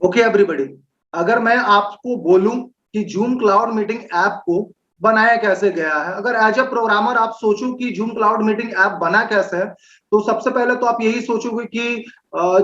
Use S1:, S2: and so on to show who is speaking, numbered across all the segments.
S1: Okay everybody, अगर मैं आपको बोलूं कि जूम क्लाउड मीटिंग ऐप को बनाया कैसे गया है, अगर एज अ प्रोग्रामर आप सोचो कि जूम क्लाउड मीटिंग ऐप बना कैसे है, तो सबसे पहले तो आप यही सोचोगे कि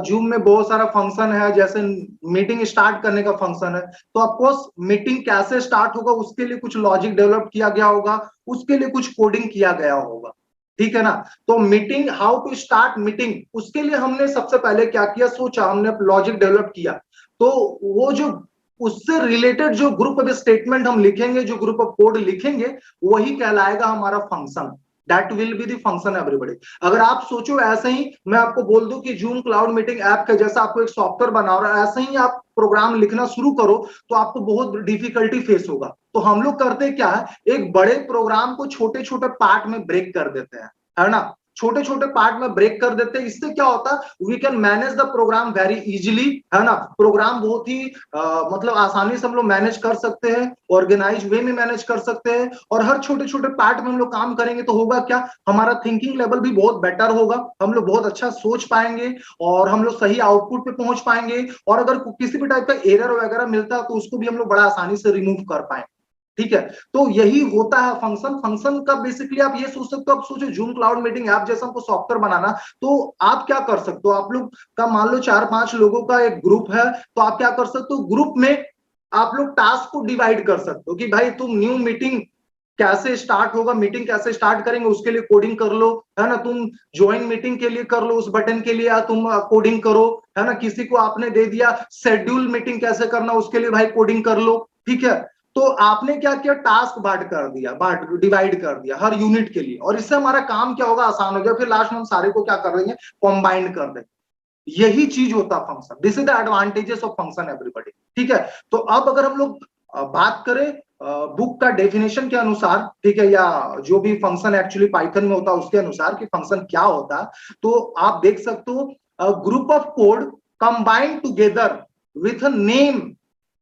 S1: जूम में बहुत सारा फंक्शन है, जैसे मीटिंग स्टार्ट करने का फंक्शन है। तो ऑफकोर्स मीटिंग कैसे स्टार्ट होगा उसके लिए कुछ लॉजिक डेवलप किया गया होगा, उसके लिए कुछ कोडिंग किया गया होगा, ठीक है ना। तो meeting, how to start meeting, उसके लिए हमने सबसे पहले क्या किया, सोचा, हमने लॉजिक डेवलप किया। तो वो जो उससे रिलेटेड जो ग्रुप ऑफ स्टेटमेंट हम लिखेंगे, जो ग्रुप ऑफ कोड लिखेंगे, वही कहलाएगा हमारा function. That will be the function everybody. अगर आप सोचो ऐसे ही मैं आपको बोल दूं कि जूम क्लाउड मीटिंग ऐप का जैसा आपको एक सॉफ्टवेयर बना रहा है, ऐसे ही आप प्रोग्राम लिखना शुरू करो तो आपको बहुत डिफिकल्टी फेस होगा। तो हम लोग करते क्या है, एक बड़े प्रोग्राम को छोटे छोटे पार्ट में ब्रेक कर देते हैं, है ना। छोटे छोटे पार्ट में ब्रेक कर देते हैं, इससे क्या होता है, we can manage the program very easily, है ना। प्रोग्राम बहुत ही मतलब आसानी से हम लोग मैनेज कर सकते हैं, ऑर्गेनाइज वे में मैनेज कर सकते हैं। और हर छोटे छोटे पार्ट में हम लोग काम करेंगे तो होगा क्या, हमारा थिंकिंग लेवल भी बहुत बेटर होगा, हम लोग बहुत अच्छा सोच पाएंगे और हम लोग सही आउटपुट पे पहुंच पाएंगे। और अगर किसी भी टाइप का एरर वगैरह मिलता है तो उसको भी हम लोग बड़ा आसानी से रिमूव कर पाएंगे, ठीक है। तो यही होता है फंक्शन। फंक्शन का बेसिकली आप ये सोच सकते हो, आप सोचो जूम क्लाउड मीटिंग ऐप जैसा हमको सॉफ्टवेयर बनाना, तो आप क्या कर सकते हो, आप लोग का मान लो 4-5 लोगों का एक ग्रुप है, तो आप क्या कर सकते हो, ग्रुप में आप लोग टास्क को डिवाइड कर सकते हो कि भाई तुम न्यू मीटिंग कैसे स्टार्ट होगा, मीटिंग कैसे स्टार्ट करेंगे उसके लिए कोडिंग कर लो, है ना। तुम ज्वाइन मीटिंग के लिए कर लो, उस बटन के लिए तुम कोडिंग करो, है ना। किसी को आपने दे दिया शेड्यूल मीटिंग कैसे करना, उसके लिए भाई कोडिंग कर लो, ठीक है। तो आपने क्या किया, टास्क बांट कर दिया, बांट डिवाइड कर दिया हर यूनिट के लिए, और इससे हमारा काम क्या होगा, आसान हो गया। फिर लास्ट में हम सारे को क्या कर देंगे, कॉम्बाइन कर देंगे। यही चीज होता है function. This is the advantages of function everybody, ठीक है। तो अब अगर हम लोग बात करें बुक का डेफिनेशन के अनुसार, ठीक है, या जो भी फंक्शन एक्चुअली पाइथन में होता है उसके अनुसार कि फंक्शन क्या होता है, तो आप देख सकते हो, group of code combined together with a name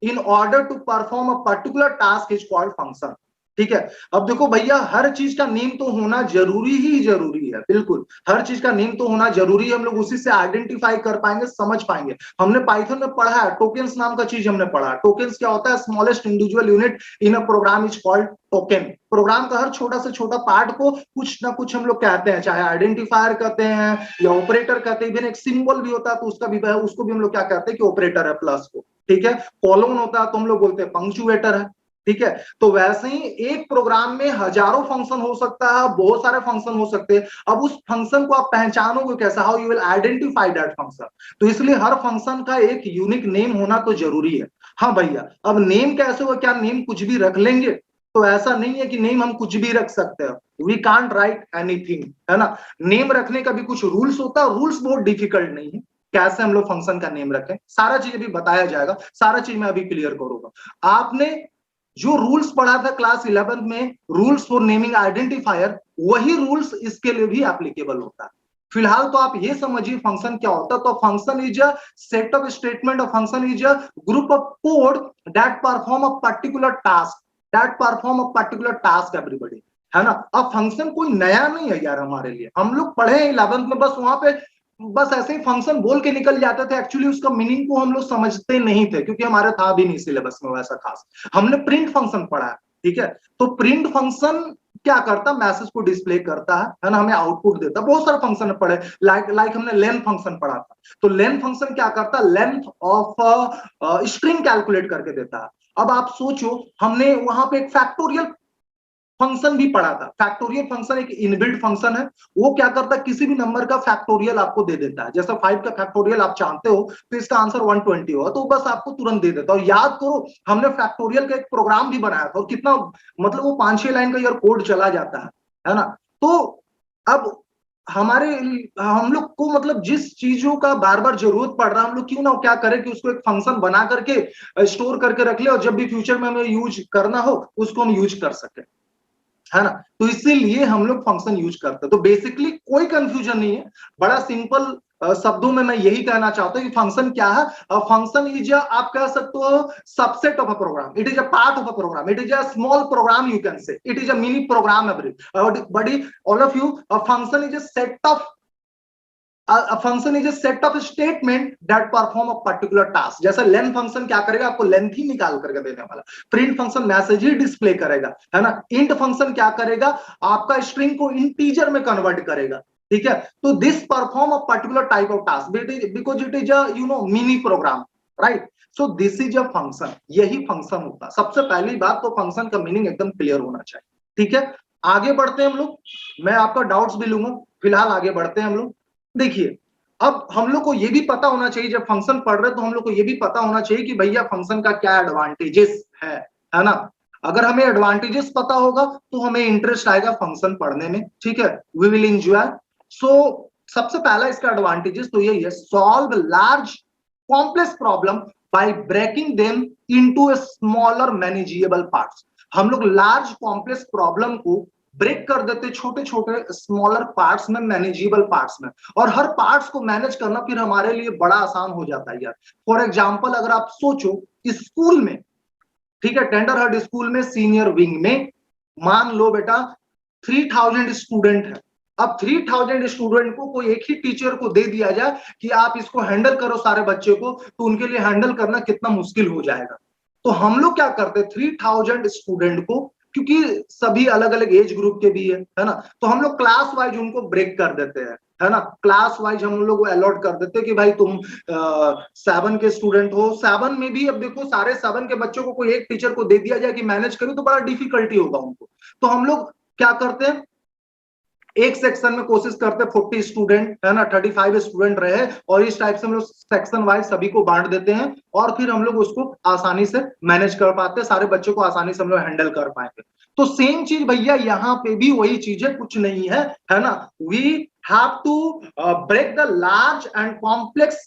S1: in order to perform a particular task is called function, ठीक है। अब देखो भैया, हर चीज का नेम तो होना जरूरी ही जरूरी है, बिल्कुल हर चीज का नेम तो होना जरूरी है। हम लोग उसी से आइडेंटिफाई कर पाएंगे, समझ पाएंगे। हमने पाइथन में पढ़ा है, टोकेन्स नाम का चीज हमने पढ़ा है। टोकेन्स क्या होता है, smallest individual unit in a program is called token. Program का हर छोटा से छोटा पार्ट को कुछ ना कुछ हम लोग कहते हैं, चाहे आइडेंटिफायर कहते हैं या ऑपरेटर कहते हैं। इवन एक सिंबल भी होता है तो उसका भी, उसको भी हम लोग क्या कहते हैं कि ऑपरेटर है, प्लस को, ठीक है। कॉलोन होता है तो हम लोग बोलते हैं पंक्चुएटर है, ठीक है। तो वैसे ही एक प्रोग्राम में हजारों फंक्शन हो सकता है, बहुत सारे फंक्शन हो सकते हैं। अब उस फंक्शन को आप पहचानोगे कैसे, how you will identify that function. तो इसलिए हर फंक्शन का एक यूनिक नेम होना तो जरूरी है। हाँ भैया, अब नेम कैसे होगा, क्या नेम कुछ भी रख लेंगे, तो ऐसा नहीं है कि नेम हम कुछ भी रख सकते हैं। वी कांट राइट एनीथिंग, है ना। नेम रखने का भी कुछ रूल्स होता है, रूल्स बहुत डिफिकल्ट नहीं है। कैसे हम लोग फंक्शन का नेम रखें, सारा चीज अभी बताया जाएगा, सारा चीज मैं अभी क्लियर करूंगा। आपने जो रूल्स पढ़ा था क्लास 11 में, रूल्स फॉर नेमिंग आइडेंटिफायर, वही रूल्स इसके लिए भी एप्लीकेबल होता है। फिलहाल तो आप ये समझिए फंक्शन क्या होता है। तो function is a set of statement, of function is a group of code that perform a particular task, that perform a particular task everybody, है ना। अब फंक्शन कोई नया नहीं है यार हमारे लिए, हम लोग पढ़े हैं 11th में, बस वहां पे बस ऐसे ही फंक्शन बोल के निकल जाते थे। एक्चुअली उसका मीनिंग को हम लोग समझते नहीं थे, क्योंकि हमारे था भी नहीं सिलेबस में वैसा खास। हमने प्रिंट फंक्शन पढ़ा है, ठीक है। तो प्रिंट फंक्शन क्या करता, मैसेज को डिस्प्ले करता है ना, हमें आउटपुट देता है। बहुत सारे फंक्शन पढ़े, लाइक हमने लेंथ फंक्शन पढ़ा था। तो लेंथ फंक्शन क्या करता है, लेंथ ऑफ स्ट्रिंग कैलकुलेट करके देता है। अब आप सोचो, हमने वहां पे एक फैक्टोरियल फंक्शन भी पढ़ा था। फैक्टोरियल फंक्शन एक इनबिल्ट फंक्शन है। वो क्या करता है, किसी भी नंबर का फैक्टोरियल आपको दे देता है। जैसा 5 का फैक्टोरियल आप जानते हो तो इसका आंसर 120 होगा, तो बस आपको तुरंत दे देता है। और याद करो, हमने फैक्टोरियल का एक प्रोग्राम भी बनाया था, और कितना मतलब वो 5-6 लाइन का यार कोड चला जाता है ना। तो अब हमारे हम लोग को मतलब जिस चीजों का बार बार जरूरत पड़ रहा है, हम लोग क्यों ना क्या करें कि उसको एक फंक्शन बना करके स्टोर करके रख ले, और जब भी फ्यूचर में हमें यूज करना हो उसको हम यूज कर सके, है ना। तो इसीलिए हम लोग फंक्शन यूज करते हैं। तो बेसिकली कोई कंफ्यूजन नहीं है, बड़ा सिंपल शब्दों में मैं यही कहना चाहता हूं कि फंक्शन क्या है। फंक्शन इज, आप कह सकते हो, subset of a program. It is a part of a program, it is a small program, you can say it is a mini program everybody, all of you. Function is a set of function is a set of statement that perform a particular task. जैसे length function क्या करेगा, आपको length ही निकाल करके देने वाला। Print function message ही डिस्प्ले करेगा, है ना। इंट फंक्शन क्या करेगा, आपका स्ट्रिंग को इंटीजर में कन्वर्ट करेगा, ठीक है। तो this perform a particular type of task because it is a mini program, right. So this is a function, यही फंक्शन होता है। सबसे पहली बात तो फंक्शन का मीनिंग एकदम क्लियर होना चाहिए, ठीक है। आगे बढ़ते हैं हम लोग, मैं आपका डाउट्स भी लूंगा, फिलहाल आगे बढ़ते हैं हम लोग। देखिए, अब हम लोग को ये भी पता होना चाहिए, जब फंक्शन पढ़ रहे तो हम लोग को ये भी पता होना चाहिए कि भैया फंक्शन का क्या एडवांटेजेस है ना। अगर हमें एडवांटेजेस पता होगा तो हमें इंटरेस्ट आएगा फंक्शन पढ़ने में, ठीक है, वी विल एंजॉय। सो सबसे पहला इसका एडवांटेजेस तो यही है, solve large complex problem by breaking them into smaller manageable parts. हम लोग लार्ज कॉम्प्लेक्स प्रॉब्लम को ब्रेक कर देते छोटे छोटे स्मॉलर पार्ट्स में, मैनेजेबल पार्ट्स में, और हर पार्ट्स को मैनेज करना फिर हमारे लिए बड़ा आसान हो जाता है यार। फॉर एग्जांपल अगर आप सोचो, स्कूल में, ठीक है, टेंडरहर्ट स्कूल में सीनियर विंग में मान लो बेटा 3000 स्टूडेंट है। अब 3000 स्टूडेंट को कोई एक ही टीचर को दे दिया जाए कि आप इसको हैंडल करो सारे बच्चे को, तो उनके लिए हैंडल करना कितना मुश्किल हो जाएगा। तो हम लोग क्या करते, 3000 स्टूडेंट को, क्योंकि सभी अलग अलग एज ग्रुप के भी है ना, तो हम लोग क्लास वाइज उनको ब्रेक कर देते हैं, है ना। क्लास वाइज हम लोग अलॉट कर देते कि भाई तुम 7 के स्टूडेंट हो, 7 में भी अब देखो सारे 7 के बच्चों को कोई एक टीचर को दे दिया जाए कि मैनेज करो तो बड़ा डिफिकल्टी होगा उनको। तो हम लोग क्या करते हैं, एक सेक्शन में कोशिश करते 40 स्टूडेंट, है ना, 35 स्टूडेंट रहे, और इस टाइप से हम लोग सेक्शन वाइज सभी को बांट देते हैं, और फिर हम लोग उसको आसानी से मैनेज कर पाते हैं, सारे बच्चों को आसानी से हम लोग हैंडल कर पाएंगे। तो सेम चीज भैया यहाँ पे भी वही चीज है, कुछ नहीं है ना। We have to break the large and complex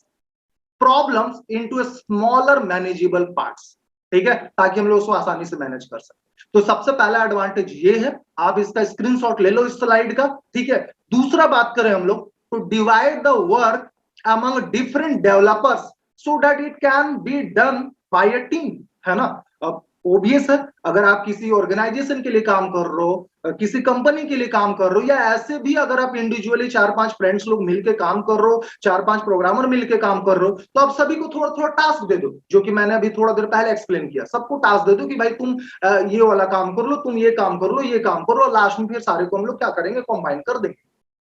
S1: problems into smaller manageable parts, ठीक है, ताकि हम लोग उसको आसानी से मैनेज कर सकें। तो सबसे पहला एडवांटेज ये है, आप इसका स्क्रीनशॉट ले लो इस स्लाइड का, ठीक है। दूसरा बात करें हम लोग, तो divide the work among different developers so that it can be done by a team, है ना। अब ओबियस है, अगर आप किसी ऑर्गेनाइजेशन के लिए काम कर रहे हो, किसी कंपनी के लिए काम कर रहे हो, या ऐसे भी अगर आप इंडिविजुअली 4-5 फ्रेंड्स लोग मिलके काम कर रहे हो, 4-5 प्रोग्रामर मिलके काम कर रहे हो, तो आप सभी को थोड़ा थोड़ा टास्क दे दो, जो कि मैंने अभी थोड़ा देर पहले एक्सप्लेन किया। सबको टास्क दे दो कि भाई तुम ये वाला काम कर लो, तुम ये काम कर लो, ये काम करो, और लास्ट में फिर सारे को हम लोग क्या करेंगे, कंबाइन कर देंगे।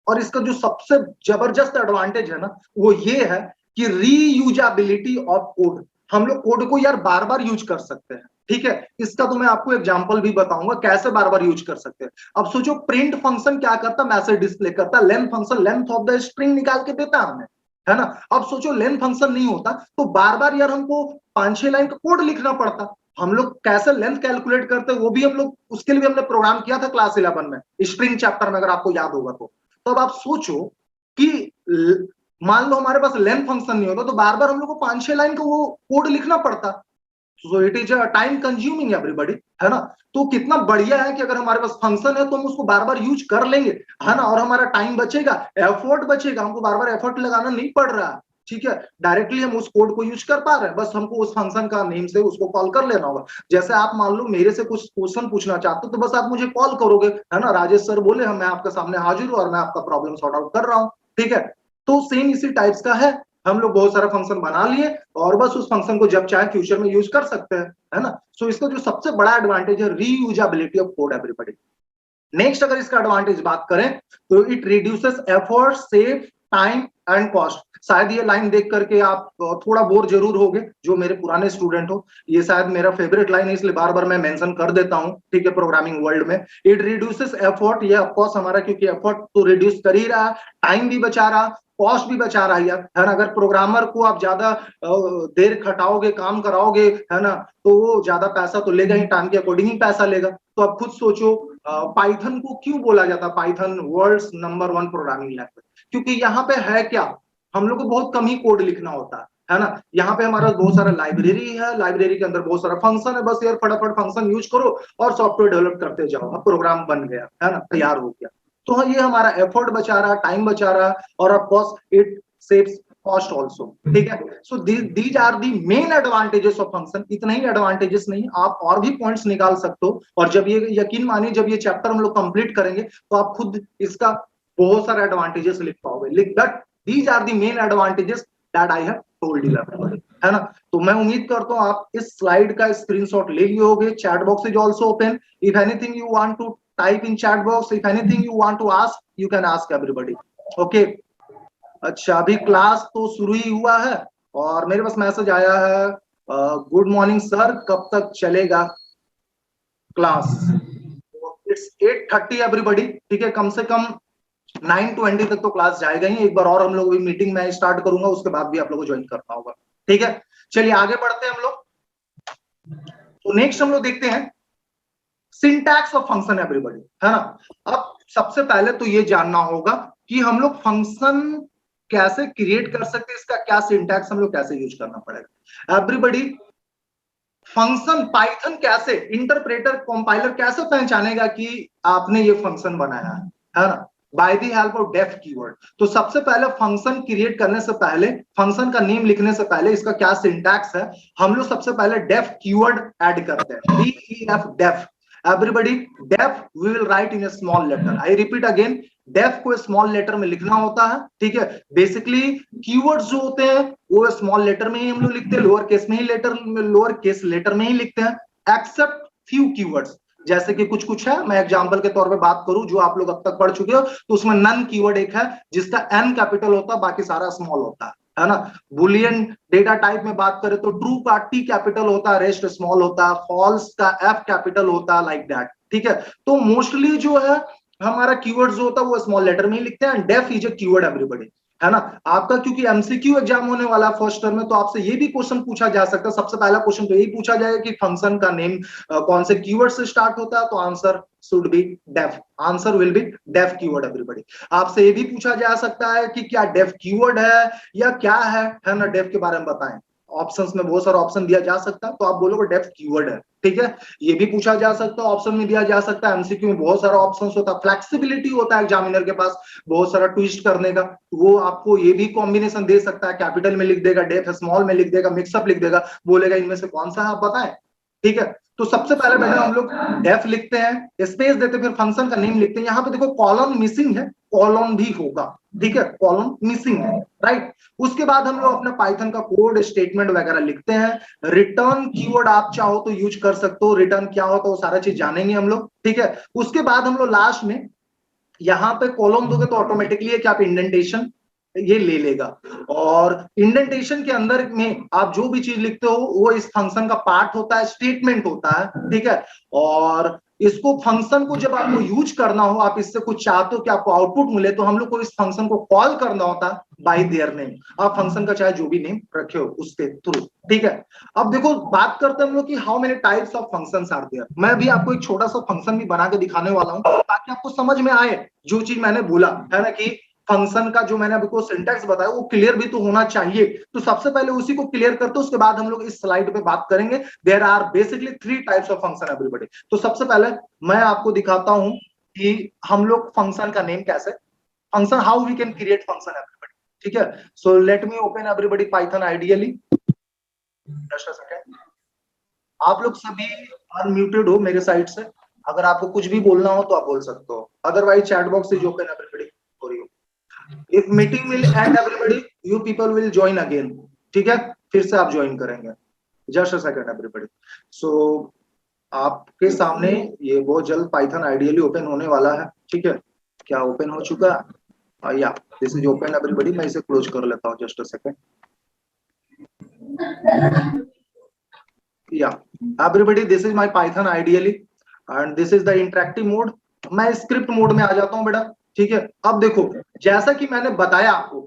S1: और इसका जो सबसे जबरदस्त एडवांटेज है ना, वो ये है कि रीयूजेबिलिटी ऑफ कोड। हम लोग कोड को यार बार बार यूज कर सकते हैं, ठीक है। इसका तो मैं आपको एग्जांपल भी बताऊंगा कैसे बार बार यूज कर सकते हैं। अब सोचो, प्रिंट फंक्शन क्या करता, मैसेज डिस्प्ले करता, length function length of the string निकाल के देता हमें, है ना। अब सोचो लेंथ फंक्शन नहीं होता तो बार बार यार हमको 5-6 लाइन का कोड लिखना पड़ता। हम लोग कैसे लेंथ कैलकुलेट करते, वो भी हम लोग, उसके लिए भी हमने प्रोग्राम किया था क्लास 11 में, स्ट्रिंग चैप्टर में, अगर आपको याद होगा तो अब आप सोचो कि मान लो हमारे पास लेंथ फंक्शन नहीं होता तो बार बार हम लोग को 5-6 लाइन का वो कोड लिखना पड़ता। So it is time consuming everybody, है ना। तो कितना बढ़िया है कि अगर हमारे पास फंक्शन है तो हम उसको बार बार यूज कर लेंगे, है ना, और हमारा टाइम बचेगा, एफर्ट बचेगा, हमको बार बार एफर्ट लगाना नहीं पड़ रहा है, ठीक है। डायरेक्टली हम उस कोड को यूज कर पा रहे हैं, बस हमको उस फंक्शन का नेम से उसको कॉल कर लेना होगा। जैसे आप मान लो मेरे से कुछ क्वेश्चन पूछना चाहते हो तो बस आप मुझे कॉल करोगे, है ना, राजेश सर बोले, हम मैं आपके सामने हाजिर हूँ और मैं आपका प्रॉब्लम सॉर्ट आउट कर रहा हूँ, ठीक है। तो सेम इसी टाइप्स का है, हम लोग बहुत सारा फंक्शन बना लिए और बस उस फंक्शन को जब चाहे फ्यूचर में यूज कर सकते हैं, है ना। सो इसका जो सबसे बड़ा एडवांटेज है, reusability of code everybody. Next अगर इसका एडवांटेज बात करें तो it reduces effort, save time and cost. शायद ये लाइन देख करके आप थोड़ा बोर जरूर होगे, जो मेरे पुराने स्टूडेंट हो, ये शायद मेरा फेवरेट लाइन है इसलिए बार बार मैं मेंशन कर देता हूं, ठीक है। प्रोग्रामिंग वर्ल्ड में इट रिड्यूसेस एफर्ट, ये ऑफ कोर्स हमारा, क्योंकि एफर्ट तो रिड्यूस कर ही रहा, टाइम भी बचा रहा, कॉस्ट भी बचा रहा है ना। अगर प्रोग्रामर को आप ज्यादा देर खटाओगे, काम कराओगे, है ना, तो वो ज्यादा पैसा तो लेगा ही, टाइम के अकॉर्डिंग ही पैसा लेगा। तो अब खुद सोचो, पाइथन को क्यों बोला जाता, Python world's number 1 programming language, क्योंकि यहाँ पे है क्या, हम लोग को बहुत कम ही कोड लिखना होता है ना। यहाँ पे हमारा बहुत सारा लाइब्रेरी है, लाइब्रेरी के अंदर बहुत सारा फंक्शन है, बस यार फटाफट फंक्शन यूज करो और सॉफ्टवेयर डेवलप करते जाओ, अब प्रोग्राम बन गया, है ना, तैयार हो गया। तो ये हमारा एफर्ट बचा रहा, टाइम बचा रहा, और of course it saves cost also, ठीक है। So these are the main advantages of function. इतना ही एडवांटेजेस नहीं, आप और भी पॉइंट्स निकाल सकते हो, और जब ये यकीन मानिए जब ये चैप्टर हम लोग कंप्लीट करेंगे तो आप खुद इसका बहुत सारे एडवांटेजेस लिख पाओगे, लिख that these are the main advantages that I have told you everybody, है ना। तो मैं उम्मीद करता हूं आप इस स्लाइड का स्क्रीनशॉट ले लिए होगे। Chat box is also open, if anything you want to type in chat box, if anything you want to ask you can ask everybody, okay. अच्छा, अभी क्लास तो शुरू ही हुआ है और मेरे पास मैसेज आया है, गुड मॉर्निंग सर, कब तक चलेगा क्लास? इट्स 8:30 एवरीबॉडी, ठीक है। कम से कम 9:20 तक तो क्लास जाएगा ही। एक बार और हम लोग भी मीटिंग में स्टार्ट करूंगा, उसके बाद भी आप लोगों को ज्वाइन करना होगा, ठीक है। चलिए आगे बढ़ते हैं हम लोग। तो नेक्स्ट हम लोग देखते हैं सिंटैक्स ऑफ फंक्शन एवरीबॉडी, है ना। अब सबसे पहले तो ये जानना होगा कि हम लोग फंक्शन कैसे क्रिएट कर सकते हैं, इसका क्या सिंटैक्स हम लोग कैसे यूज करना पड़ेगा एवरीबॉडी। फंक्शन पाइथन कैसे, इंटरप्रेटर कंपाइलर कैसे पहचानेगा कि आपने ये फंक्शन बनाया है ना, by the help of def keyword. तो सबसे पहले फंक्शन क्रिएट करने से पहले, फंक्शन का नेम लिखने से पहले इसका क्या सिंटैक्स है, हम लोग सबसे पहले डेफ कीवर्ड ऐड करते हैं, DEF def everybody. Def we will write in a small letter, I repeat again, def को स्मॉल लेटर में लिखना होता है, ठीक है। बेसिकली कीवर्ड्स जो होते हैं वो स्मॉल लेटर में ही हम लोग लिखते हैं, लोअर केस में ही लोअर केस लेटर में ही लिखते हैं, एक्सेप्ट फ्यू कीवर्ड्स। जैसे कि कुछ है, मैं एग्जांपल के तौर पे बात करूं जो आप लोग अब तक पढ़ चुके हो, तो उसमें नन कीवर्ड एक है जिसका एन कैपिटल होता है, बाकी सारा स्मॉल होता है ना। बुलियन डेटा टाइप में बात करें तो ट्रू का टी कैपिटल होता है, रेस्ट स्मॉल होता है, फॉल्स का एफ कैपिटल होता है, लाइक दैट, ठीक है। तो मोस्टली जो है हमारा कीवर्ड जो होता है वो स्मॉल लेटर में ही लिखते हैं। Def is a keyword everybody, है ना। आपका क्योंकि एमसीक्यू एग्जाम होने वाला फर्स्ट टर्म में, तो आपसे ये भी क्वेश्चन पूछा जा सकता है। सबसे पहला क्वेश्चन तो यही पूछा जाएगा कि फंक्शन का नेम कौन से कीवर्ड से स्टार्ट होता है, तो answer should be def, answer will be def keyword everybody. आपसे ये भी पूछा जा सकता है कि क्या डेफ कीवर्ड है या क्या है ना, डेफ के बारे में बताएं। ऑप्शंस में बहुत सारा ऑप्शन दिया जा सकता है, तो आप बोलोगे डेफ कीवर्ड है, ठीक है। ये भी पूछा जा सकता है, ऑप्शन में दिया जा सकता है। एमसीक्यू में बहुत सारा ऑप्शंस होता है, फ्लेक्सिबिलिटी होता है एग्जामिनर के पास बहुत सारा ट्विस्ट करने का, वो आपको ये भी कॉम्बिनेशन दे सकता है, कैपिटल में लिख देगा, डेफ स्मॉल में लिख देगा, मिक्सअप लिख देगा, बोलेगा इनमें से कौन सा है आप बताएं, ठीक है। तो सबसे पहले बेटा हम लोग डेफ लिखते हैं, स्पेस देते, फिर फंक्शन का नेम लिखते हैं। यहाँ पे देखो कॉलम मिसिंग है, कॉलम भी होगा, ठीक है, कॉलम मिसिंग है, राइट। उसके बाद हम लोग अपना पाइथन का कोड स्टेटमेंट वगैरह लिखते हैं। रिटर्न कीवर्ड आप चाहो तो यूज कर सकते हो, रिटर्न क्या होता है वो सारा चीज जानेंगे हम लोग, ठीक है। उसके बाद हम लोग लास्ट में यहाँ पे कॉलम दोगे तो ऑटोमेटिकली है कि आप इंडेंटेशन ये ले लेगा, और इंडेंटेशन के अंदर में आप जो भी चीज लिखते हो वो इस फंक्शन का पार्ट होता है, स्टेटमेंट होता है, ठीक है। और इसको फंक्शन को जब आपको यूज करना हो, आप इससे कुछ चाहते हो कि आपको आउटपुट मिले, तो हम लोग को इस फंक्शन को कॉल करना होता है बाय देयर नेम। आप फंक्शन का चाहे जो भी नेम रखे हो उसके थ्रू, ठीक है। अब देखो बात करते हैं हम लोग कि how many types of functions are there. मैं भी आपको एक छोटा सा फंक्शन भी बना के दिखाने वाला हूं ताकि आपको समझ में आए जो चीज मैंने बोला है ना, कि फंक्शन का जो मैंने आपको सिंटैक्स बताया वो क्लियर भी तो होना चाहिए। तो सबसे पहले उसी को क्लियर करते, उसके बाद हम लोग इस स्लाइड पे बात करेंगे। There are basically 3 types of function everybody. तो सबसे पहले मैं आपको दिखाता हूं कि हम लोग फंक्शन का नेम कैसे, function how we can create function everybody, ठीक है। So let me open everybody Python ideally, just a second. आप लोग सभी अनम्यूटेड हो मेरे साइड से, अगर आपको कुछ भी बोलना हो तो आप बोल सकते हो, otherwise chat box is open everybody for you. If meeting will end everybody, you people will join again, ठीक है, फिर से आप ज्वाइन करेंगे। Just a second everybody. So आपके सामने ये बहुत जल्द पाइथन आइडियली ओपन होने वाला है, ठीक है। क्या ओपन हो चुका है? या दिस इज ओपन एवरीबॉडी। मैं इसे क्लोज कर लेता हूँ, जस्ट अ सेकंड। या everybody, this is my Python ideally and this is the interactive mode. मैं स्क्रिप्ट मोड में आ जाता हूँ बेटा, ठीक है। अब देखो जैसा कि मैंने बताया आपको,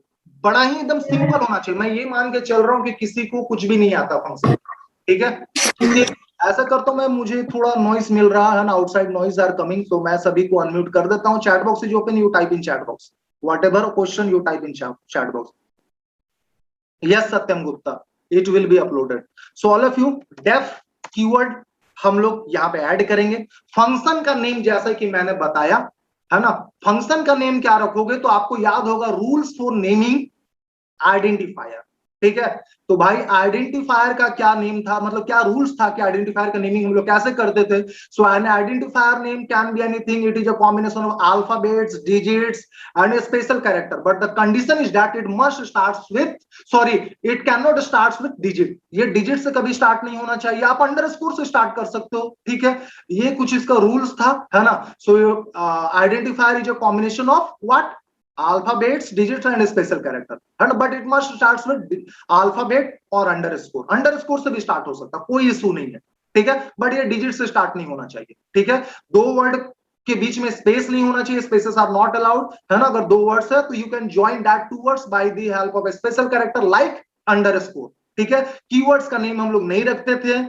S1: बड़ा ही एकदम सिंपल होना चाहिए। मैं ये मान के चल रहा हूँ कि किसी को कुछ भी नहीं आता फंक्शन, ठीक है। ऐसा करता हूँ मैं, मुझे थोड़ा नॉइस मिल रहा है ना, आउटसाइड नॉइज आर कमिंग, तो मैं सभी को अनम्यूट कर देता हूँ। Chat box is open, you type in chat box whatever question you type in chat box. Yes Satyam Gupta, it will be uploaded. So all of you, def keyword हम लोग यहाँ पे ऐड करेंगे। फंक्शन का नेम जैसा कि मैंने बताया है ना, फंक्शन का नेम क्या रखोगे तो आपको याद होगा, रूल्स फॉर नेमिंग आइडेंटिफायर। ठीक है। तो भाई आइडेंटिफायर का क्या नेम था, मतलब क्या रूल्स था कि आइडेंटिफायर का नेमिंग हम लोग कैसे करते थे। So an identifier name can be anything, it is a combination of alphabets, digits and a special character, but the condition is that it must starts with, sorry, it can not starts with digit, ये digit से कभी start नहीं होना चाहिए, आप underscore से start कर सकते हो, ठीक है। ये कुछ इसका रूल्स था, है ना। So identifier is a combination of what, alphabets, digits and special character, and but it must starts with alphabet और अंडरस्कोर, अंडरस्कोर से भी स्टार्ट हो सकता, कोई इशू नहीं है, ठीक है, बट ये डिजिट से स्टार्ट नहीं होना चाहिए, ठीक है। दो वर्ड के बीच में स्पेस नहीं होना चाहिए, स्पेसेस आर नॉट अलाउड, है ना। अगर दो वर्ड्स है तो you can join that two words by the help of a special character like underscore, ठीक है। कीवर्ड्स का नेम हम लोग नहीं रखते थे,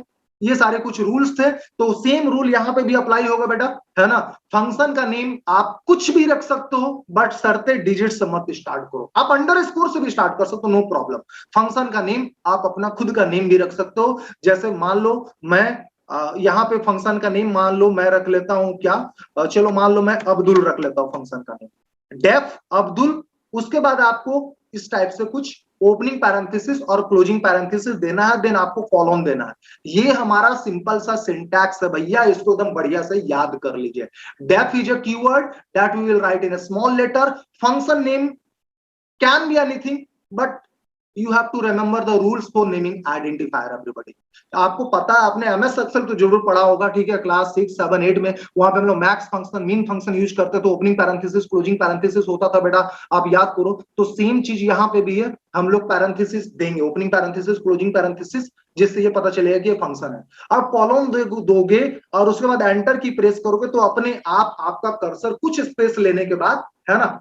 S1: ये सारे कुछ रूल्स थे, तो सेम रूल यहां पे भी अप्लाई होगा बेटा, है ना। फंक्शन का नेम आप कुछ भी रख सकते हो, बट शर्ते डिजिट से मत स्टार्ट करो, आप अंडरस्कोर से भी स्टार्ट कर सकते हो, नो प्रॉब्लम। फंक्शन का नेम आप अपना खुद का नेम भी रख सकते हो, जैसे मान लो मैं यहाँ पे फंक्शन का नेम मान लो मैं रख लेता हूं क्या, चलो मान लो मैं अब्दुल रख लेता हूं फंक्शन का नेम, डेफ अब्दुल। उसके बाद आपको इस टाइप से कुछ ओपनिंग पैरेंथेसिस और क्लोजिंग पैरेंथेसिस देना है, देन आपको कॉलन देना है। ये हमारा सिंपल सा सिंटैक्स है भैया, इसको एकदम बढ़िया से याद कर लीजिए। Def is a keyword that we will write in a small letter, function name can be anything, but you have to remember the rules for naming identifier everybody। आपको पता है, आपने एमएस एक्सेल तो जरूर पढ़ा होगा, ठीक है, क्लास 6, 7, 8 में, वहां पे हम लोग max function, mean function use करते तो ओपनिंग पैरेंथेसिस क्लोजिंग पैरेंथेसिस होता था बेटा, आप याद करो। तो सेम चीज यहाँ पे भी है, हम लोग पैरेंथेसिस देंगे, ओपनिंग पैरेंथेसिस क्लोजिंग पैरेंथेसिस, जिससे ये पता चलेगा कि ये फंक्शन है। अब कॉलम दोगे और उसके बाद एंटर की प्रेस करोगे तो अपने आप आपका कर्सर कुछ स्पेस लेने के बाद, है ना,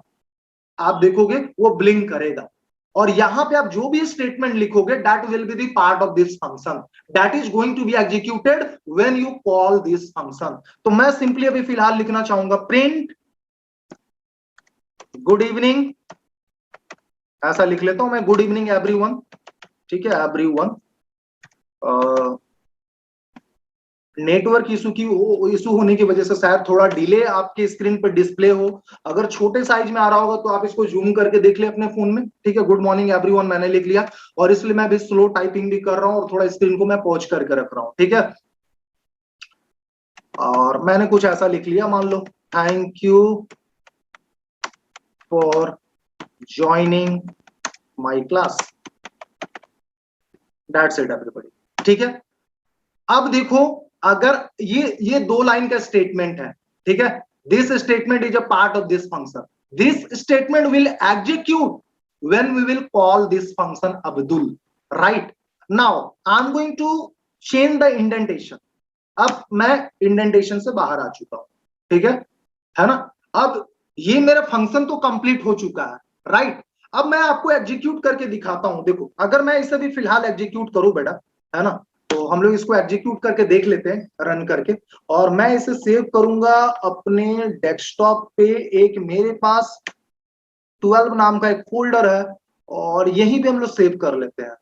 S1: आप देखोगे वो ब्लिंक करेगा, और यहां पे आप जो भी स्टेटमेंट लिखोगे that will be the part of this function that is going to be executed when you call this function. तो मैं सिंपली अभी फिलहाल लिखना चाहूंगा प्रिंट गुड इवनिंग, ऐसा लिख लेता हूं मैं, गुड इवनिंग एवरीवन, ठीक है, एवरीवन। नेटवर्क इशू होने की वजह से शायद थोड़ा डिले आपके स्क्रीन पर डिस्प्ले हो, अगर छोटे साइज में आ रहा होगा तो आप इसको जूम करके देख ले अपने फोन में, ठीक है। गुड मॉर्निंग एवरीवन मैंने लिख लिया, और इसलिए मैं भी स्लो टाइपिंग भी कर रहा हूं और थोड़ा स्क्रीन को मैं पॉज करके रख रहा हूं, ठीक है। और मैंने कुछ ऐसा लिख लिया, मान लो thank you for joining my class, that's it everybody, ठीक है। अब देखो, अगर ये 2 लाइन का स्टेटमेंट है, ठीक है, this statement is a part of this function, this statement will execute when we will call this function Abdul, right. Now I am going to change the indentation, अब मैं इंडेंटेशन से बाहर आ चुका हूं, ठीक है ना। अब ये मेरा फंक्शन तो कंप्लीट हो चुका है, राइट। अब मैं आपको एग्जीक्यूट करके दिखाता हूं, देखो अगर मैं इसे भी फिलहाल एग्जीक्यूट करूं बेटा, है ना, तो हम लोग इसको एग्जीक्यूट करके देख लेते हैं रन करके, और मैं इसे सेव करूंगा अपने डेस्कटॉप पे, एक मेरे पास 12 नाम का एक फोल्डर है, और यहीं पे हम लोग सेव कर लेते हैं,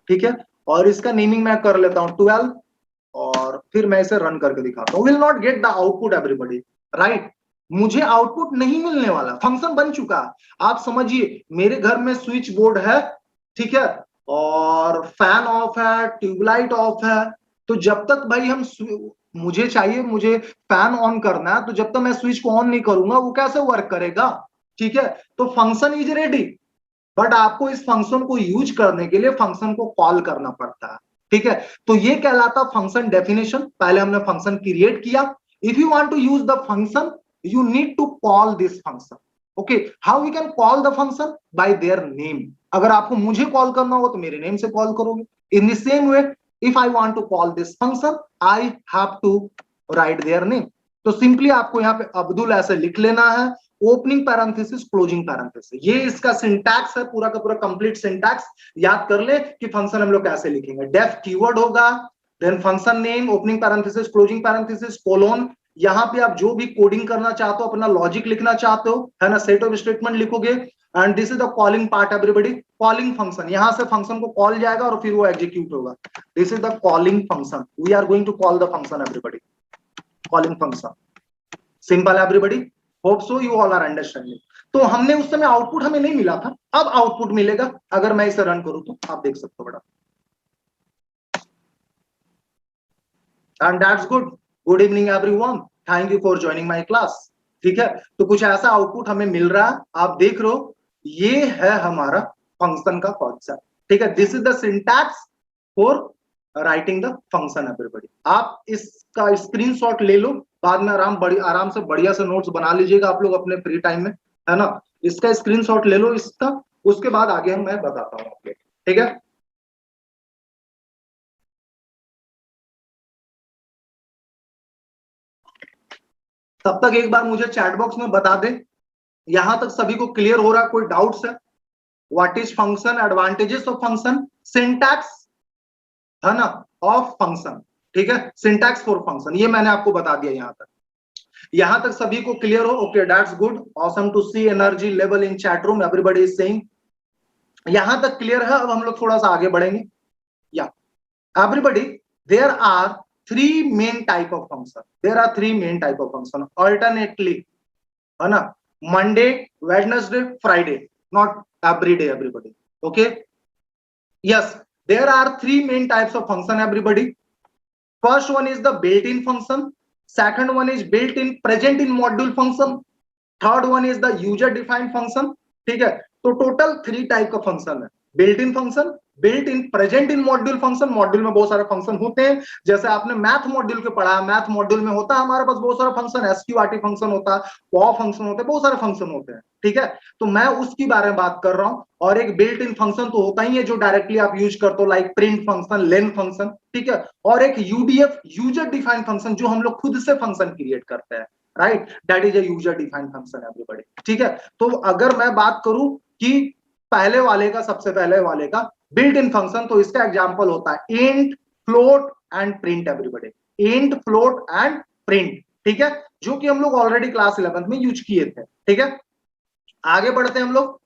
S1: ठीक है। और इसका नेमिंग मैं कर लेता हूं 12, और फिर मैं इसे रन करके दिखाता हूं। Will not get the output everybody, right, मुझे आउटपुट नहीं मिलने वाला, फंक्शन बन चुका। आप समझिए मेरे घर में स्विच बोर्ड है, ठीक है, और फैन ऑफ है, ट्यूबलाइट ऑफ है, तो जब तक भाई हम मुझे चाहिए, मुझे फैन ऑन करना है, तो जब तक मैं स्विच को ऑन नहीं करूंगा वो कैसे वर्क करेगा, ठीक है। तो फंक्शन इज रेडी, बट आपको इस फंक्शन को यूज करने के लिए फंक्शन को कॉल करना पड़ता है, ठीक है। तो ये कहलाता फंक्शन डेफिनेशन, पहले हमने फंक्शन क्रिएट किया। If you want to use the function you need to call this function, okay, how we can call the function by their name, अगर आपको मुझे कॉल करना होगा तो मेरे नेम से कॉल करोगे। in the same way if I want to call this function I have to write their name, तो सिंपली आपको यहाँ पे अब्दुल ऐसे लिख लेना है, ओपनिंग पैरेंथेसिस क्लोजिंग पैरेंथेसिस, ये इसका सिंटैक्स है, पूरा का पूरा कंप्लीट सिंटैक्स याद कर ले कि फंक्शन हम लोग कैसे लिखेंगे। डेफ कीवर्ड होगा, then function name, opening parenthesis closing parenthesis, colon, यहाँ पे आप जो भी कोडिंग करना चाहते हो, अपना लॉजिक लिखना चाहते हो, है ना, सेट ऑफ स्टेटमेंट लिखोगे, and this is the calling part everybody, calling function, यहां से फंक्शन को कॉल जाएगा और फिर वो एग्जीक्यूट होगा, this is the calling function, we are going to call the function everybody, calling function, simple everybody, hope so you all are understanding. तो हमने उस समय आउटपुट हमें नहीं मिला था, अब आउटपुट मिलेगा अगर मैं इसे रन करूं तो आप देख सकते हो बेटा। And that's good. Good evening everyone, thank you for joining my class. ठीक है, तो कुछ ऐसा आउटपुट हमें मिल रहा है, आप देख रहे हो, ये है हमारा फंक्शन का कॉन्सेप्ट। ठीक है, this is the syntax for writing the function everybody. आप इसका स्क्रीनशॉट ले लो, बाद में आराम से बढ़िया से नोट्स बना लीजिएगा आप लोग अपने फ्री टाइम में, है ना। इसका स्क्रीनशॉट ले लो इसका, उसके बाद आगे हम मैं बताता हूँ आपको। ठीक है, तब तक एक बार मुझे चैट बॉक्स में बता दे, यहां तक सभी को क्लियर हो रहा है, कोई डाउट्स है? What is function, advantages of function, syntax, है ना, ऑफ फंक्शन। ठीक है, सिंटैक्स फॉर फंक्शन, ये मैंने आपको बता दिया यहां तक सभी को क्लियर हो? Okay, that's good, awesome to see energy level in chat room, everybody is saying यहां तक क्लियर है। अब हम लोग थोड़ा सा आगे बढ़ेंगे। या everybody, there are three main type of function, there are three main type of function alternately, है ना, Monday, Wednesday, Friday, not every day everybody. Okay, yes, there are three main types of function everybody. First one is the built-in function, second one is built-in present in module function, third one is the user defined function. ठीक है, तो total three type का function है, built in function, built in present in module function, module में बहुत सारे function होते हैं, जैसे आपने मैथ मॉड्यूल के पढ़ा, मैथ मॉड्यूल में होता है हमारे पास बहुत सारा फंक्शन, एसक्यूआरटी फंक्शन होता है, पॉव फंक्शन होता है, बहुत सारे फंक्शन होते हैं। ठीक है, तो मैं उसकी बारे में बात कर रहा हूं। और एक बिल्ट इन फंक्शन तो होता ही है जो डायरेक्टली आप यूज करते हो, like print function, len function. ठीक है, और एक यूडीएफ, यूजर डिफाइंड फंक्शन, जो हम लोग खुद से फंक्शन क्रिएट करते हैं, right, that is a user defined function everybody. ठीक है, तो अगर मैं बात करूं कि पहले वाले का, सबसे पहले वाले का बिल्ट इन फंक्शन, तो इसका एग्जांपल होता है int, float and print everybody, int, float and print. ठीक है, जो कि हम लोग ऑलरेडी क्लास 11th में यूज किए थे। ठीक है, आगे बढ़ते हैं हम लोग।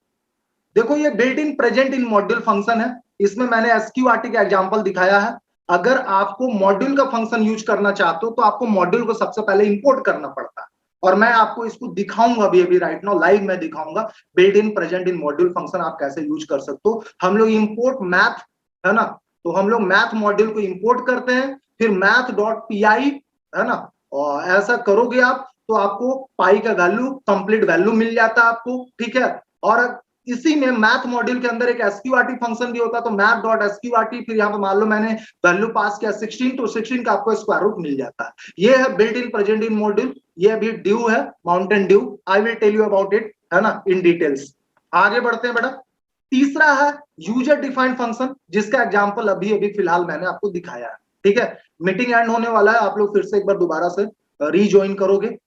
S1: देखो, ये built in present in module function है, इसमें मैंने एसक्यूआरटी का एग्जांपल दिखाया है। अगर आपको मॉड्यूल का फंक्शन यूज करना चाहते हो तो आपको मॉड्यूल को सबसे पहले इंपोर्ट करना पड़ता है, और मैं आपको इसको दिखाऊंगा अभी राइट नाउ लाइव में दिखाऊंगा built in present in module function आप कैसे यूज कर सकते हो। हम लोग इंपोर्ट मैथ, है ना, तो हम लोग मैथ मॉड्यूल को इंपोर्ट करते हैं, फिर मैथ डॉट पी आई, है ना, और ऐसा करोगे आप तो आपको पाई का वैल्यू, कंप्लीट वैल्यू मिल जाता है आपको। ठीक है, और इसी में मैथ मॉड्यूल के अंदर एक एसक्यूआरटी फंक्शन भी होता है, तो मैथ डॉट एसक्यूआरटी, फिर यहाँ पे मान लो मैंने वैल्यू पास किया 16, तो 16 का आपको स्क्वायर रूट मिल जाता है। ये है built in present in module. ये अभी ड्यू है, Mountain Dew, I will tell you about it, है ना, इन डिटेल्स। आगे बढ़ते हैं बेटा। तीसरा है यूजर डिफाइंड फंक्शन, जिसका एग्जांपल अभी अभी फिलहाल मैंने आपको दिखाया है। ठीक है, मीटिंग एंड होने वाला है, आप लोग फिर से एक बार दोबारा से रीजॉइन करोगे,